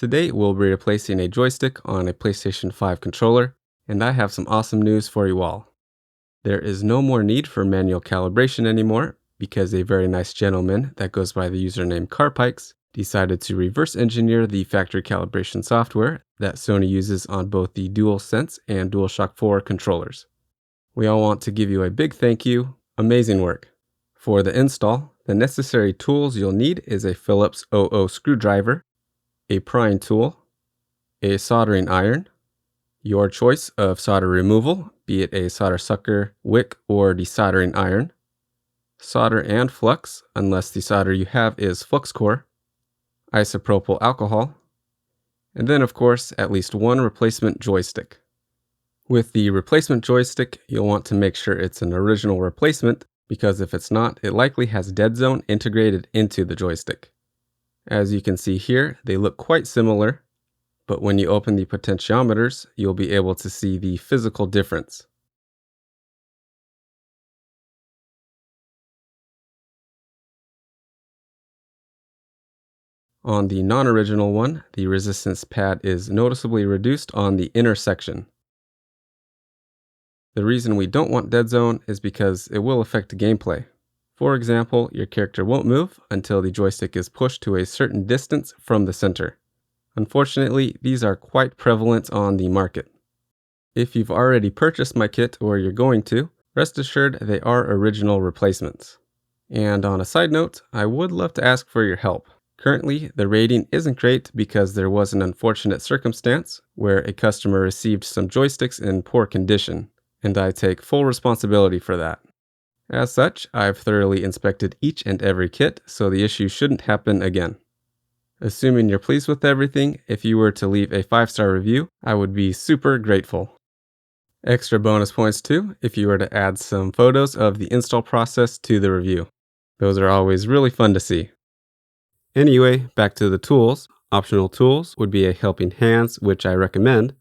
Today we'll be replacing a joystick on a PlayStation 5 controller, and I have some awesome news for you all. There is no more need for manual calibration anymore because a very nice gentleman that goes by the username Carpikes decided to reverse engineer the factory calibration software that Sony uses on both the DualSense and DualShock 4 controllers. We all want to give you a big thank you. Amazing work. For the install, the necessary tools you'll need is a Phillips 00 screwdriver, a prying tool, a soldering iron, your choice of solder removal, be it a solder sucker, wick, or desoldering iron, solder and flux, unless the solder you have is flux core, isopropyl alcohol, and then of course at least one replacement joystick. With the replacement joystick, you'll want to make sure it's an original replacement because if it's not, it likely has dead zone integrated into the joystick. As you can see here, they look quite similar, but when you open the potentiometers, you'll be able to see the physical difference. On the non-original one, the resistance pad is noticeably reduced on the inner section. The reason we don't want dead zone is because it will affect gameplay. For example, your character won't move until the joystick is pushed to a certain distance from the center. Unfortunately, these are quite prevalent on the market. If you've already purchased my kit or you're going to, rest assured they are original replacements. And on a side note, I would love to ask for your help. Currently, the rating isn't great because there was an unfortunate circumstance where a customer received some joysticks in poor condition, and I take full responsibility for that. As such, I've thoroughly inspected each and every kit, so the issue shouldn't happen again. Assuming you're pleased with everything, if you were to leave a 5-star review, I would be super grateful. Extra bonus points too, if you were to add some photos of the install process to the review. Those are always really fun to see. Anyway, back to the tools. Optional tools would be a helping hands, which I recommend.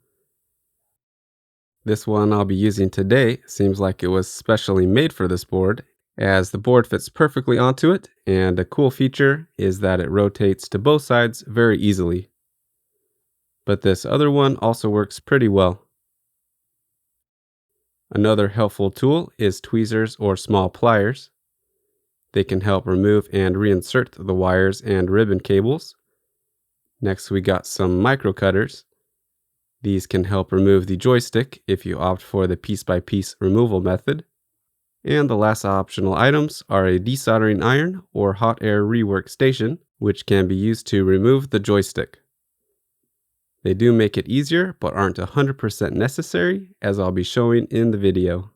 This one I'll be using today seems like it was specially made for this board, as the board fits perfectly onto it, and a cool feature is that it rotates to both sides very easily. But this other one also works pretty well. Another helpful tool is tweezers or small pliers. They can help remove and reinsert the wires and ribbon cables. Next we got some micro cutters. These can help remove the joystick if you opt for the piece-by-piece removal method. And the last optional items are a desoldering iron or hot air rework station, which can be used to remove the joystick. They do make it easier, but aren't 100% necessary, as I'll be showing in the video.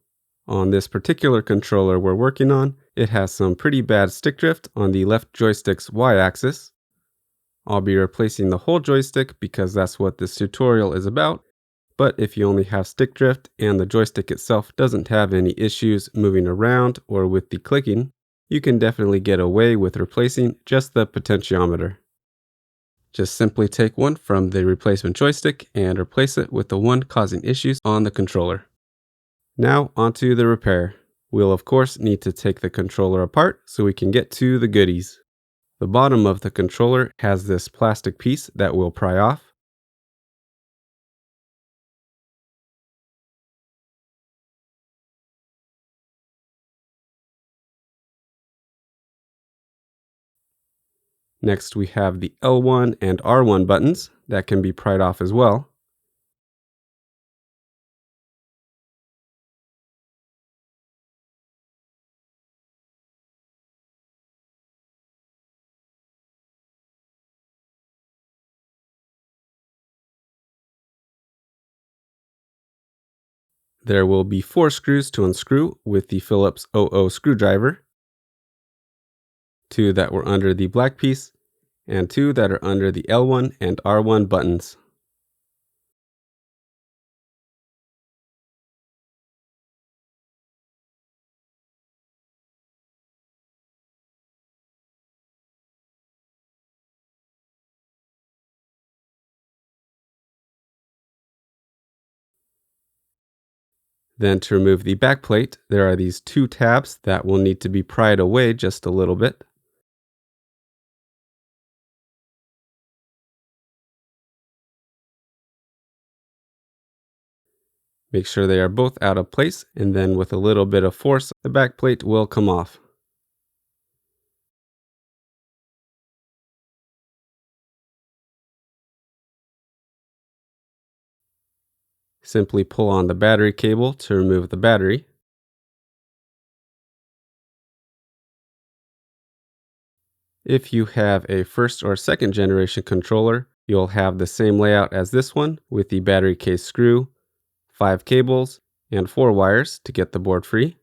On this particular controller we're working on, it has some pretty bad stick drift on the left joystick's Y-axis. I'll be replacing the whole joystick because that's what this tutorial is about, but if you only have stick drift and the joystick itself doesn't have any issues moving around or with the clicking, you can definitely get away with replacing just the potentiometer. Just simply take one from the replacement joystick and replace it with the one causing issues on the controller. Now onto the repair. We'll of course need to take the controller apart so we can get to the goodies. The bottom of the controller has this plastic piece that we'll pry off. Next we have the L1 and R1 buttons that can be pried off as well. There will be 4 screws to unscrew with the Phillips 00 screwdriver, 2 that were under the black piece, and 2 that are under the L1 and R1 buttons. Then to remove the back plate, there are these 2 tabs that will need to be pried away just a little bit. Make sure they are both out of place, and then with a little bit of force, the back plate will come off. Simply pull on the battery cable to remove the battery. If you have a first or second generation controller, you'll have the same layout as this one with the battery case screw, 5 cables, and 4 wires to get the board free.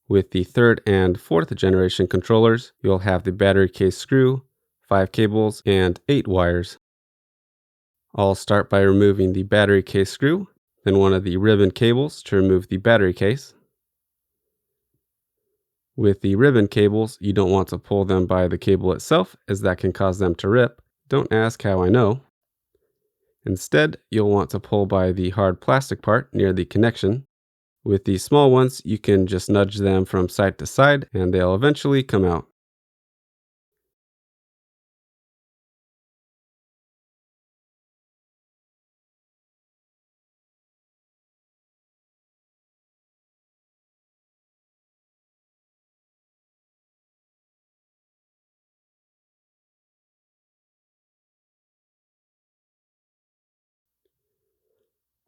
With the third and fourth generation controllers, you'll have the battery case screw, 5 cables, and 8 wires. I'll start by removing the battery case screw, then one of the ribbon cables to remove the battery case. With the ribbon cables, you don't want to pull them by the cable itself, as that can cause them to rip. Don't ask how I know. Instead, you'll want to pull by the hard plastic part near the connection. With the small ones, you can just nudge them from side to side and they'll eventually come out.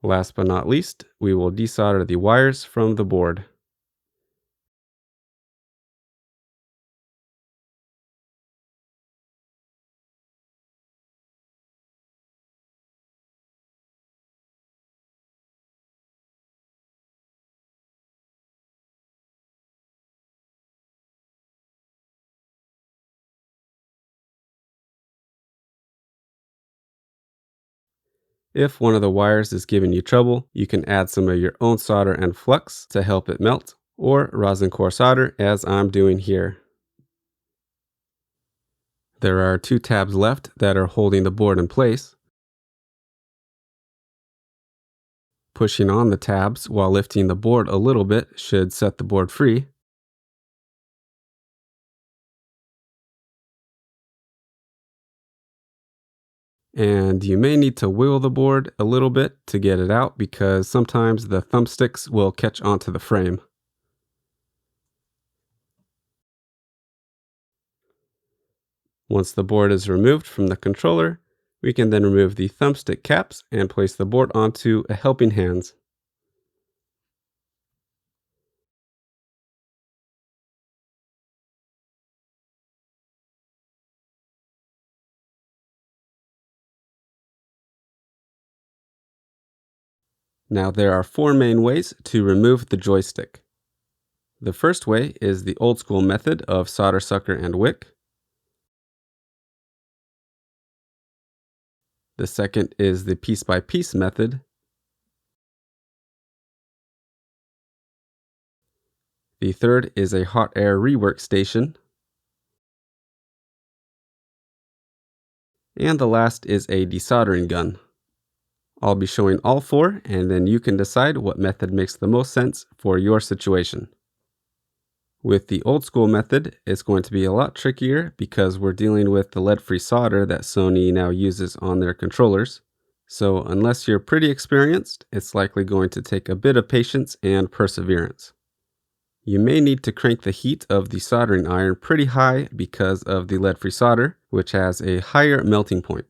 Last but not least, we will desolder the wires from the board. If one of the wires is giving you trouble, you can add some of your own solder and flux to help it melt, or rosin core solder as I'm doing here. There are 2 tabs left that are holding the board in place. Pushing on the tabs while lifting the board a little bit should set the board free. And you may need to wiggle the board a little bit to get it out because sometimes the thumbsticks will catch onto the frame. Once the board is removed from the controller, we can then remove the thumbstick caps and place the board onto a helping hand. Now there are 4 main ways to remove the joystick. The first way is the old school method of solder sucker and wick. The second is the piece by piece method. The third is a hot air rework station. And the last is a desoldering gun. I'll be showing all 4, and then you can decide what method makes the most sense for your situation. With the old school method, it's going to be a lot trickier because we're dealing with the lead-free solder that Sony now uses on their controllers. So unless you're pretty experienced, it's likely going to take a bit of patience and perseverance. You may need to crank the heat of the soldering iron pretty high because of the lead-free solder, which has a higher melting point.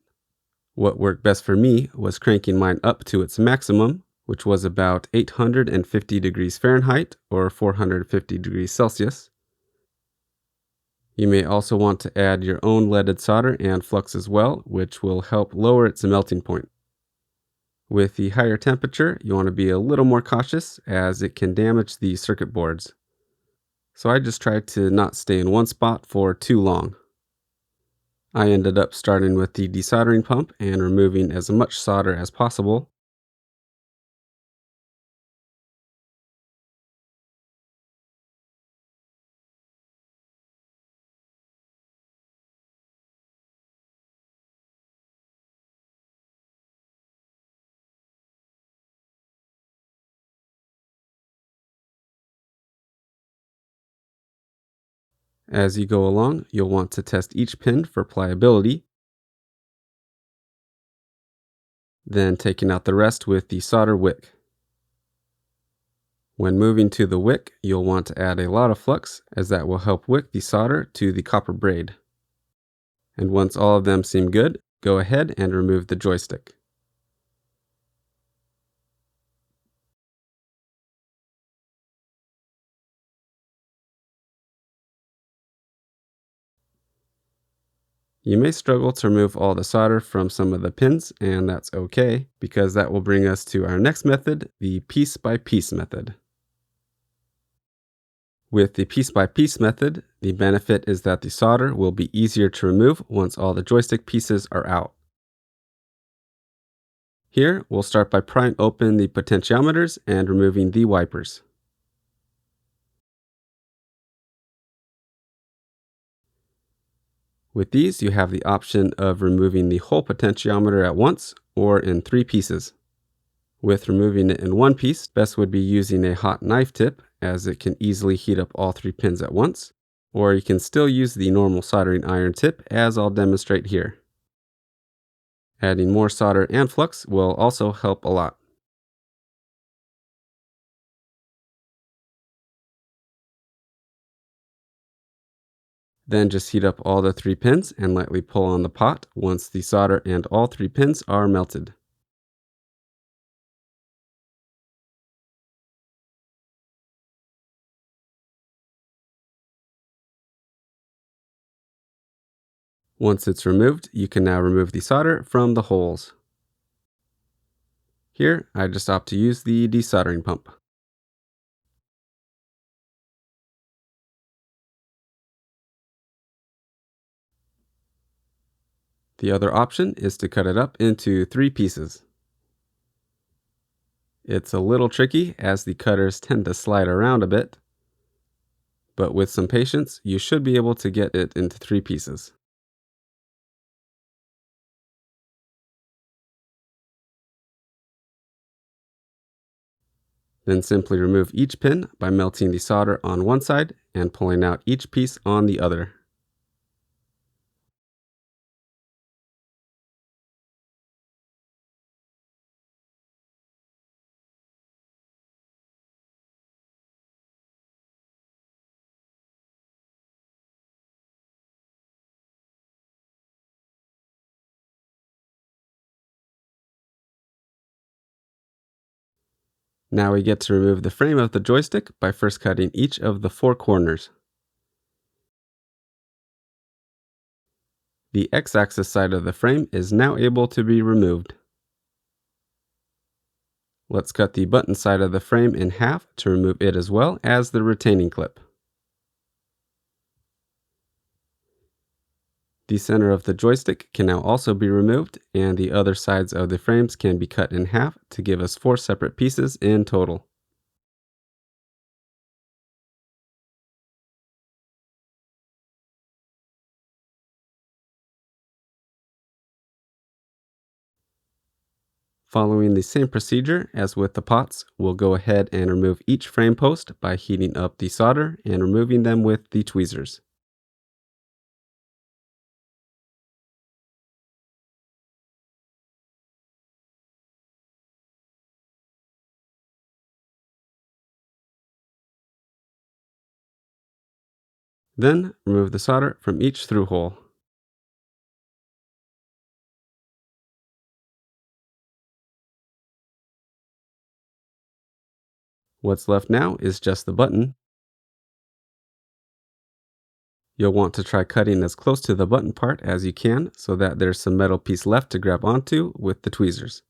What worked best for me was cranking mine up to its maximum, which was about 850 degrees Fahrenheit or 450 degrees Celsius. You may also want to add your own leaded solder and flux as well, which will help lower its melting point. With the higher temperature, you want to be a little more cautious as it can damage the circuit boards. So I just tried to not stay in one spot for too long. I ended up starting with the desoldering pump and removing as much solder as possible. As you go along, you'll want to test each pin for pliability, then taking out the rest with the solder wick. When moving to the wick, you'll want to add a lot of flux, as that will help wick the solder to the copper braid. And once all of them seem good, go ahead and remove the joystick. You may struggle to remove all the solder from some of the pins, and that's okay, because that will bring us to our next method, the piece-by-piece method. With the piece-by-piece method, the benefit is that the solder will be easier to remove once all the joystick pieces are out. Here, we'll start by prying open the potentiometers and removing the wipers. With these, you have the option of removing the whole potentiometer at once or in 3 pieces. With removing it in one piece, best would be using a hot knife tip, as it can easily heat up all 3 pins at once, or you can still use the normal soldering iron tip, as I'll demonstrate here. Adding more solder and flux will also help a lot. Then just heat up all the 3 pins and lightly pull on the pot once the solder and all 3 pins are melted. Once it's removed, you can now remove the solder from the holes. Here, I just opt to use the desoldering pump. The other option is to cut it up into 3 pieces. It's a little tricky, as the cutters tend to slide around a bit, but with some patience, you should be able to get it into 3 pieces. Then simply remove each pin by melting the solder on one side and pulling out each piece on the other. Now we get to remove the frame of the joystick by first cutting each of the 4 corners. The X-axis side of the frame is now able to be removed. Let's cut the button side of the frame in half to remove it, as well as the retaining clip. The center of the joystick can now also be removed, and the other sides of the frames can be cut in half to give us 4 separate pieces in total. Following the same procedure as with the pots, we'll go ahead and remove each frame post by heating up the solder and removing them with the tweezers. Then, remove the solder from each through hole. What's left now is just the button. You'll want to try cutting as close to the button part as you can, so that there's some metal piece left to grab onto with the tweezers.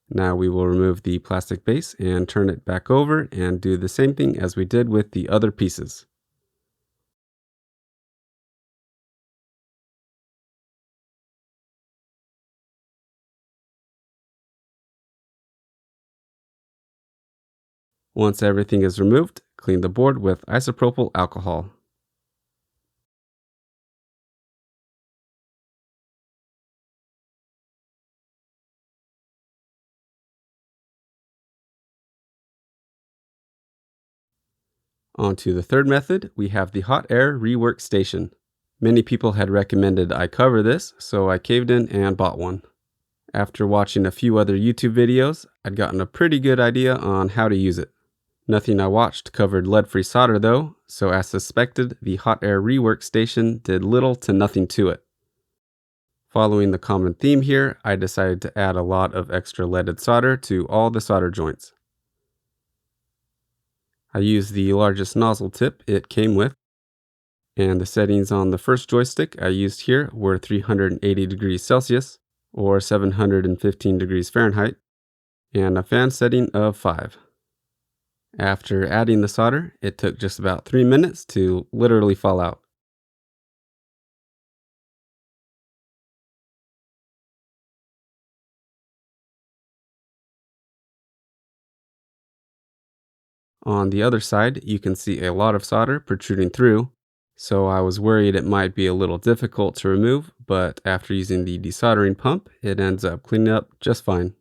Now we will remove the plastic base and turn it back over and do the same thing as we did with the other pieces. Once everything is removed, clean the board with isopropyl alcohol. On to the third method, we have the hot air rework station. Many people had recommended I cover this, so I caved in and bought one. After watching a few other YouTube videos, I'd gotten a pretty good idea on how to use it. Nothing I watched covered lead-free solder though, so as suspected, the hot air rework station did little to nothing to it. Following the common theme here, I decided to add a lot of extra leaded solder to all the solder joints. I used the largest nozzle tip it came with, and the settings on the first joystick I used here were 380 degrees Celsius, or 715 degrees Fahrenheit, and a fan setting of 5. After adding the solder, it took just about 3 minutes to literally fall out. On the other side, you can see a lot of solder protruding through, so I was worried it might be a little difficult to remove, but after using the desoldering pump, it ends up cleaning up just fine.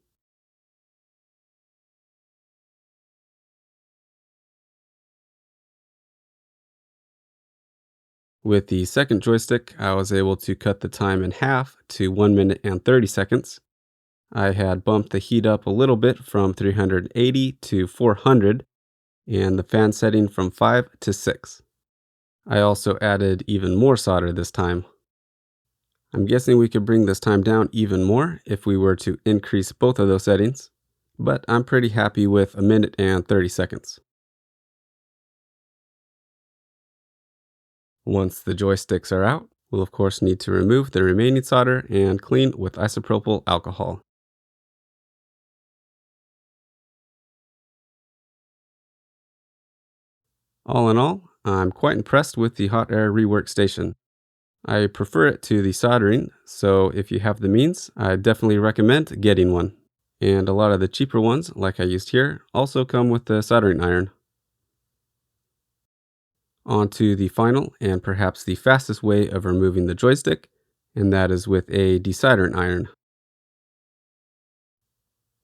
With the second joystick, I was able to cut the time in half to 1 minute and 30 seconds. I had bumped the heat up a little bit from 380 to 400, and the fan setting from 5 to 6. I also added even more solder this time. I'm guessing we could bring this time down even more if we were to increase both of those settings, but I'm pretty happy with 1 minute and 30 seconds. Once the joysticks are out, we'll of course need to remove the remaining solder and clean with isopropyl alcohol. All in all, I'm quite impressed with the hot air rework station. I prefer it to the soldering, so if you have the means, I definitely recommend getting one. And a lot of the cheaper ones, like I used here, also come with the soldering iron. On to the final and perhaps the fastest way of removing the joystick, and that is with a desoldering iron.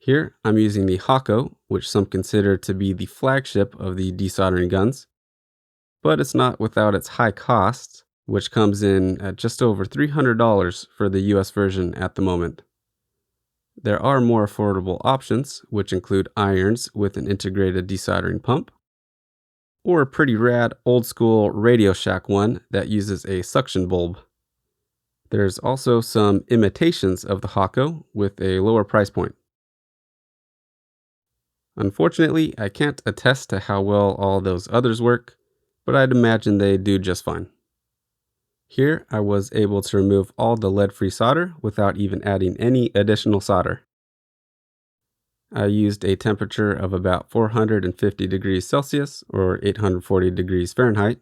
Here, I'm using the Hako, which some consider to be the flagship of the desoldering guns, but it's not without its high costs, which comes in at just over $300 for the US version at the moment. There are more affordable options, which include irons with an integrated desoldering pump, or a pretty rad old school Radio Shack one that uses a suction bulb. There's also some imitations of the Hako with a lower price point. Unfortunately, I can't attest to how well all those others work, but I'd imagine they do just fine. Here, I was able to remove all the lead-free solder without even adding any additional solder. I used a temperature of about 450 degrees Celsius or 840 degrees Fahrenheit.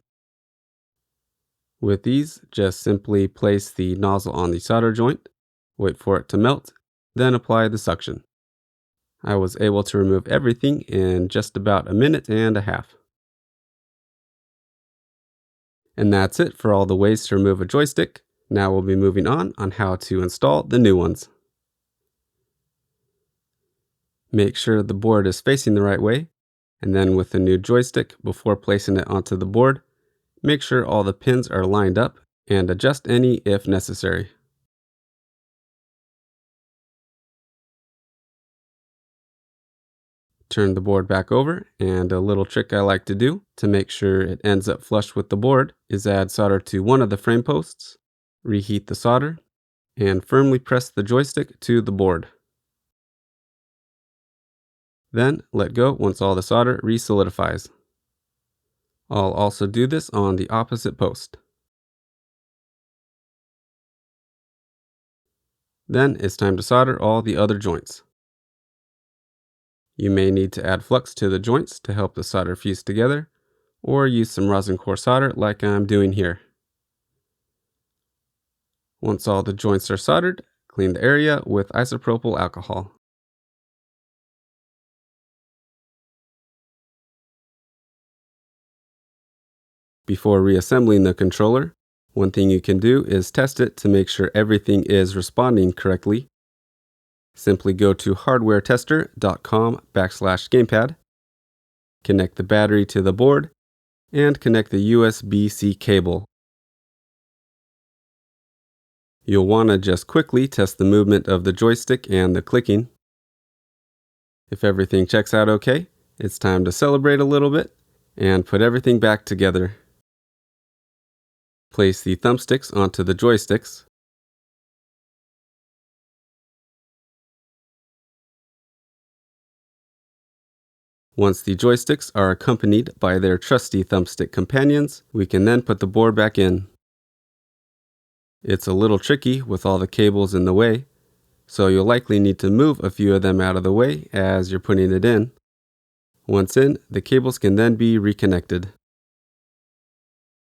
With these, just simply place the nozzle on the solder joint, wait for it to melt, then apply the suction. I was able to remove everything in just about 1.5 minutes. And that's it for all the ways to remove a joystick. Now we'll be moving on how to install the new ones. Make sure the board is facing the right way, and then with the new joystick, before placing it onto the board, make sure all the pins are lined up and adjust any if necessary. Turn the board back over, and a little trick I like to do to make sure it ends up flush with the board is add solder to one of the frame posts, reheat the solder, and firmly press the joystick to the board. Then let go once all the solder re-solidifies. I'll also do this on the opposite post. Then it's time to solder all the other joints. You may need to add flux to the joints to help the solder fuse together, or use some rosin core solder like I'm doing here. Once all the joints are soldered, clean the area with isopropyl alcohol. Before reassembling the controller, one thing you can do is test it to make sure everything is responding correctly. Simply go to hardwaretester.com/gamepad, connect the battery to the board, and connect the USB-C cable. You'll want to just quickly test the movement of the joystick and the clicking. If everything checks out okay, it's time to celebrate a little bit and put everything back together. Place the thumbsticks onto the joysticks. Once the joysticks are accompanied by their trusty thumbstick companions, we can then put the board back in. It's a little tricky with all the cables in the way, so you'll likely need to move a few of them out of the way as you're putting it in. Once in, the cables can then be reconnected.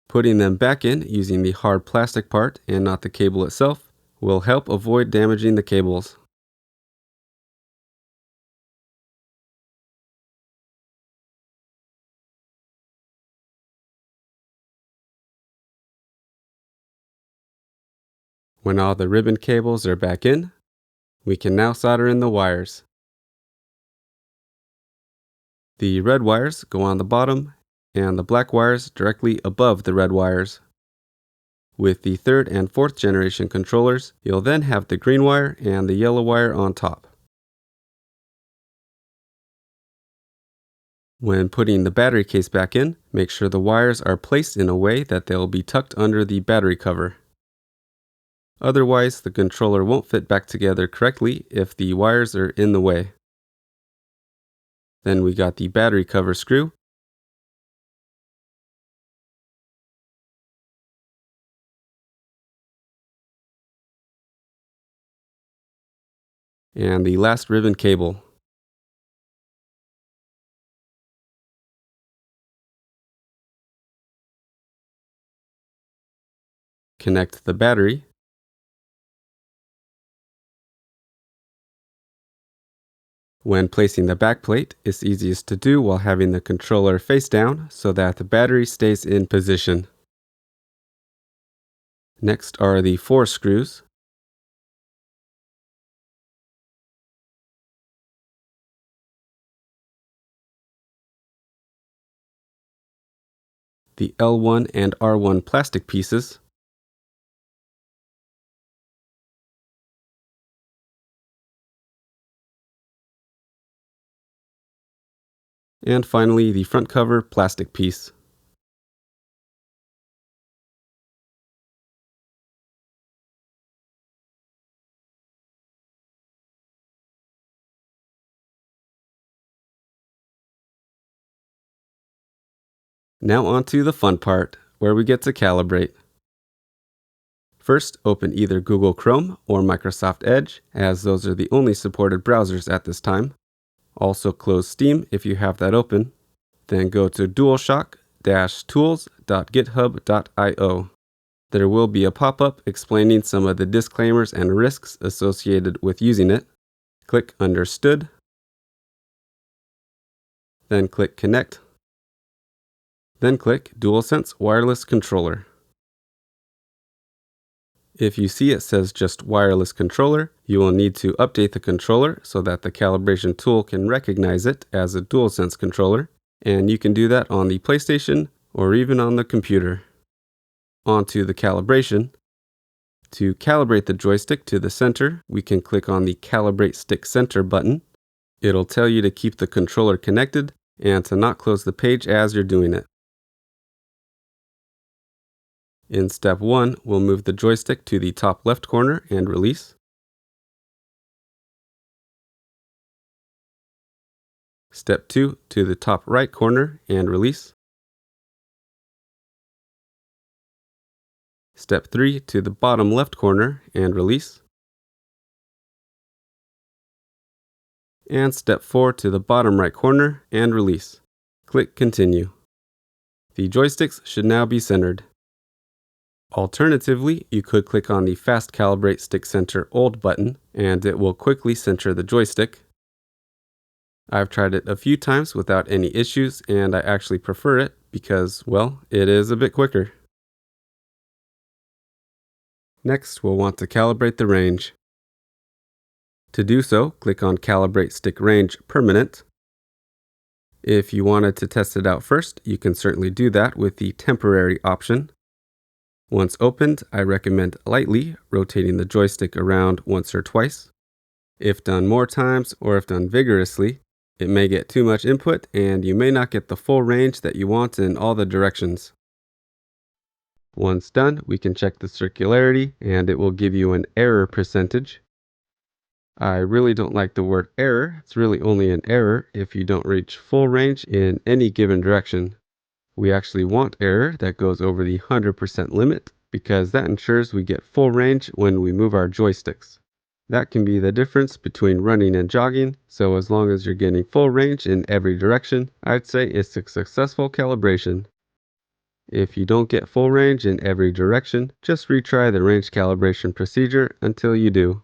Putting them back in using the hard plastic part and not the cable itself will help avoid damaging the cables. When all the ribbon cables are back in, we can now solder in the wires. The red wires go on the bottom and the black wires directly above the red wires. With the 3rd and 4th generation controllers, you'll then have the green wire and the yellow wire on top. When putting the battery case back in, make sure the wires are placed in a way that they'll be tucked under the battery cover. Otherwise, the controller won't fit back together correctly if the wires are in the way. Then we got the battery cover screw. And the last ribbon cable. Connect the battery. When placing the backplate, it's easiest to do while having the controller face down so that the battery stays in position. Next are the 4 screws. The L1 and R1 plastic pieces. And finally, the front cover plastic piece. Now onto the fun part, where we get to calibrate. First, open either Google Chrome or Microsoft Edge, as those are the only supported browsers at this time. Also close Steam if you have that open. Then go to DualShock-tools.github.io. There will be a pop-up explaining some of the disclaimers and risks associated with using it. Click Understood. Then click Connect. Then click Dualsense Wireless Controller. If you see it says just Wireless Controller, you will need to update the controller so that the calibration tool can recognize it as a Dualsense controller, and you can do that on the PlayStation or even on the computer. Onto the calibration. To calibrate the joystick to the center, we can click on the Calibrate Stick Center button. It'll tell you to keep the controller connected and to not close the page as you're doing it. In step 1, we'll move the joystick to the top left corner and release. Step 2, to the top right corner and release. Step 3, to the bottom left corner and release. And step 4, to the bottom right corner and release. Click Continue. The joysticks should now be centered. Alternatively, you could click on the Fast Calibrate Stick Center Old button, and it will quickly center the joystick. I've tried it a few times without any issues, and I actually prefer it because, well, it is a bit quicker. Next, we'll want to calibrate the range. To do so, click on Calibrate Stick Range Permanent. If you wanted to test it out first, you can certainly do that with the temporary option. Once opened, I recommend lightly rotating the joystick around once or twice. If done more times or if done vigorously, it may get too much input and you may not get the full range that you want in all the directions. Once done, we can check the circularity and it will give you an error percentage. I really don't like the word error. It's really only an error if you don't reach full range in any given direction. We actually want error that goes over the 100% limit because that ensures we get full range when we move our joysticks. That can be the difference between running and jogging, so as long as you're getting full range in every direction, I'd say it's a successful calibration. If you don't get full range in every direction, just retry the range calibration procedure until you do.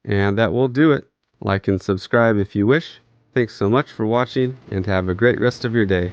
And that will do it. Like and subscribe if you wish. Thanks so much for watching and have a great rest of your day.